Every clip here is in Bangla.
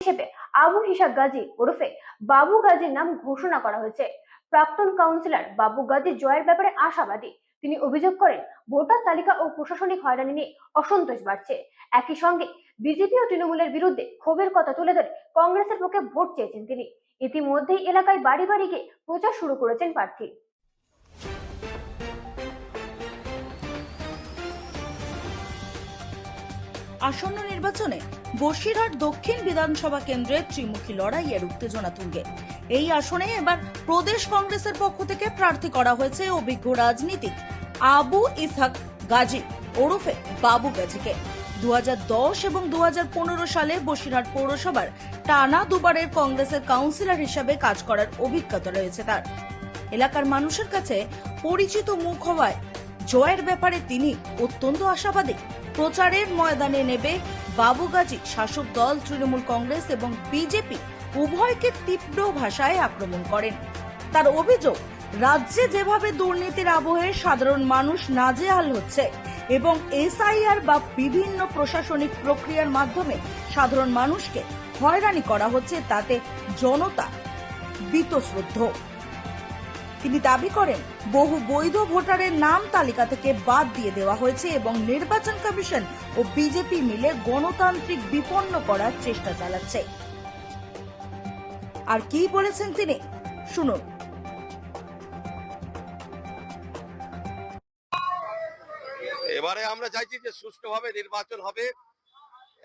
হিসেবে আবু ইসাক গাজী ওরফে বাবু গাজীর নাম ঘোষণা করা হয়েছে। প্রাক্তন কাউন্সিলর বাবু গাজী জয়ের ব্যাপারে আশাবাদী। তিনি অভিযোগ করেন, ভোটার তালিকা ও প্রশাসনিক হয়রানি নিয়ে অসন্তোষ বাড়ছে। একই সঙ্গে বিজেপি ও তৃণমূলের বিরুদ্ধে ক্ষোভের কথা তুলে ধরে কংগ্রেসের পক্ষে ভোট চেয়েছেন তিনি। ইতিমধ্যেই এলাকায় বাড়ি বাড়ি গিয়ে প্রচার শুরু করেছেন প্রার্থী। আসন্ন নির্বাচনে বসিরহাট দক্ষিণ বিধানসভা কেন্দ্রে ত্রিমুখী লড়াইয়ের উত্তেজনা তুঙ্গে। এই আসনে এবার প্রদেশ কংগ্রেসের পক্ষ থেকে প্রার্থী করা হয়েছে অভিজ্ঞ রাজনীতিক আবু ইসহাক গাজী ওরফে বাবু গাজীকে। 2010 এবং 2015 সালে বসিরহাট পৌরসভার টানা দুবারের কংগ্রেসের কাউন্সিলর হিসাবে কাজ করার অভিজ্ঞতা রয়েছে তার। এলাকার মানুষের কাছে পরিচিত মুখ হওয়ায় জয়ের ব্যাপারে তিনি অত্যন্ত আশাবাদী। প্রচারের ময়দানে নেবে বাবু গাজী শাসক দল তৃণমূল কংগ্রেস এবং বিজেপি উভয়কে তীব্র ভাষায় আক্রমণ করেন। তার অভিযোগ, রাজ্যে যেভাবে দুর্নীতির আবহে সাধারণ মানুষ নাজেহাল হচ্ছে এবং এসআইআর বা বিভিন্ন প্রশাসনিক প্রক্রিয়ার মাধ্যমে সাধারণ মানুষকে হয়রানি করা হচ্ছে, তাতে জনতা বীতশ্রদ্ধ। তিনি দাবি করেন, বহু বৈধ ভোটারের নাম তালিকা থেকে বাদ দিয়ে দেওয়া হয়েছে এবং নির্বাচন কমিশন ও বিজেপি মিলে গণতান্ত্রিক বিপন্ন করার চেষ্টা চালাচ্ছে। আর কি বলেছেন তিনি, শুনুন। এবারে আমরা চাইছি যে সুষ্ঠুভাবে নির্বাচন হবে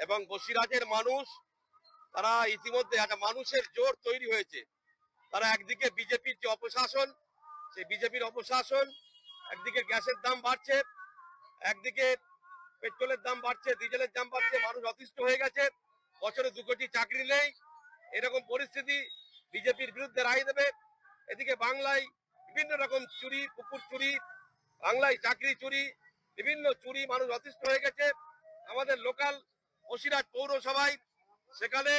এবং বসিরহাটের মানুষ তারা ইতিমধ্যে একটা মানুষের জোর তৈরি হয়েছে। তারা একদিকে বিজেপির যে অপশাসন, সেই বিজেপির অপশাসন, একদিকে গ্যাসের দাম বাড়ছে, একদিকে পেট্রোলের দাম বাড়ছে, ডিজেলের দাম বাড়ছে, মানুষ অতিষ্ঠ হয়ে গেছে, বছরে 2 কোটি চাকরি নেই, এরকম পরিস্থিতি, বিজেপির বিরুদ্ধে রায় দেবে। এদিকে বাংলায় বিভিন্ন রকম চুরি, পুকুর চুরি, বাংলায় চাকরি চুরি, বিভিন্ন চুরি, মানুষ অতিষ্ঠ হয়ে গেছে। আমাদের লোকাল বসিরহাট পৌরসভায় সেখানে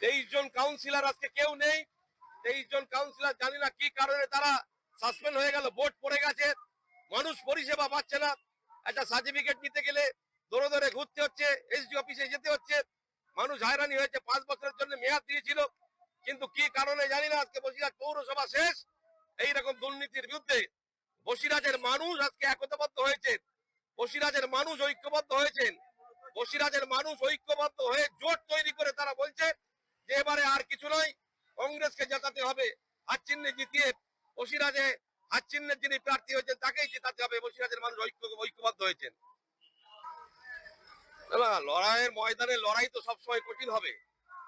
23 জন কাউন্সিলর আজকে কেউ নেই। 23 জন কাউন্সিলর জানি না কি কারণে তারা সাসপেন্ড হয়ে গেল, ভোট পড়ে গেছে, মানুষ পরিষেবা পাচ্ছে না। একটা সার্টিফিকেট নিতে গেলে দৌড়ে দৌড়ে ঘুরতে হচ্ছে, এসডি অফিসে যেতে হচ্ছে, মানুষ হয়রানি হয়েছে। 5 বছরের জন্য মেয়াদ দিয়েছিল, কিন্তু কি কারণে জানি না আজকে বসিরহাট পৌরসভা শেষ। এইরকম দুর্নীতির বিরুদ্ধে বসিরহাটের মানুষ আজকে একতাবদ্ধ হয়েছে, বসিরহাটের মানুষ ঐক্যবদ্ধ হয়েছেন। বসিরহাটের মানুষ ঐক্যবদ্ধ হয়ে জোট তৈরি করে তারা বলছে যে এবারে আর কিছু নয়, কংগ্রেসকে জেতাতে হবে। হাত চিহ্নে জিতিয়ে বসিরহাটে হাত চিহ্নের যিনি প্রার্থী হয়েছেন তাকেই জেতাতে হবে। বসিরহাটের মানুষ ঐক্যবদ্ধ হয়েছেন। না, লড়াইয়ের ময়দানে লড়াই তো সবসময় কঠিন হবে।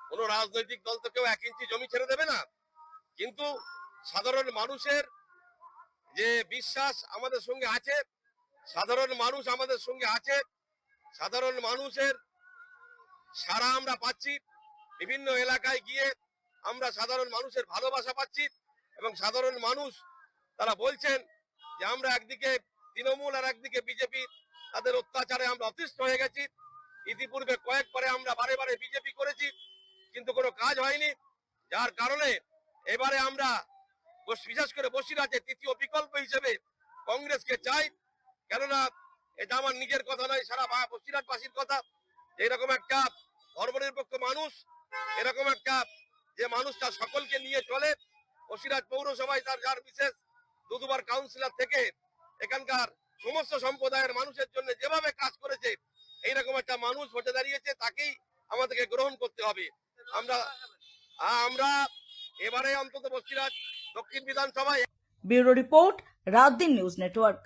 কোন রাজনৈতিক দল তো কেউ 1 ইঞ্চি জমি ছেড়ে দেবে না, কিন্তু সাধারণ মানুষের যে বিশ্বাস আমাদের সঙ্গে আছে, সাধারণ মানুষ আমাদের সঙ্গে আছে, সাধারণ মানুষের সারা আমরা পাচ্ছি। বিভিন্ন এলাকায় গিয়ে আমরা সাধারণ মানুষের ভালোবাসা পাচ্ছি এবং সাধারণ মানুষ তারা বলছেন যে আমরা একদিকে তৃণমূল আর একদিকে বিজেপি, তাদের অত্যাচারে আমরা অতিষ্ঠ হয়ে গেছি। ইতিপূর্বে কয়েকবারে আমরা বারে বারে বিজেপি করেছি, কিন্তু কোনো কাজ হয়নি, যার কারণে এবারে আমরা বিশেষ করে বসিরহাটে তৃতীয় বিকল্প হিসেবে কংগ্রেসকে চাই। কেননা এটা আমার নিজের কথা নয়, সারা বসিরহাটবাসীর কথা। এরকম একটা ধর্মনিরপেক্ষ মানুষ, এরকম একটা যে মানুষটা সকলকে নিয়ে চলে, বসিরহাট পৌরসভায় তার যার বিশেষ 2 বার কাউন্সিলর থেকে এখানকার সমস্ত সম্প্রদায়ের মানুষের জন্য যেভাবে কাজ করেছে, এইরকম একটা মানুষ ভোটে দাঁড়িয়েছে, তাকেই আমাদেরকে গ্রহণ করতে হবে। আমরা এবারে অন্তত বসিরহাট দক্ষিণ বিধানসভায়। Bureau report, রাতদিন news network.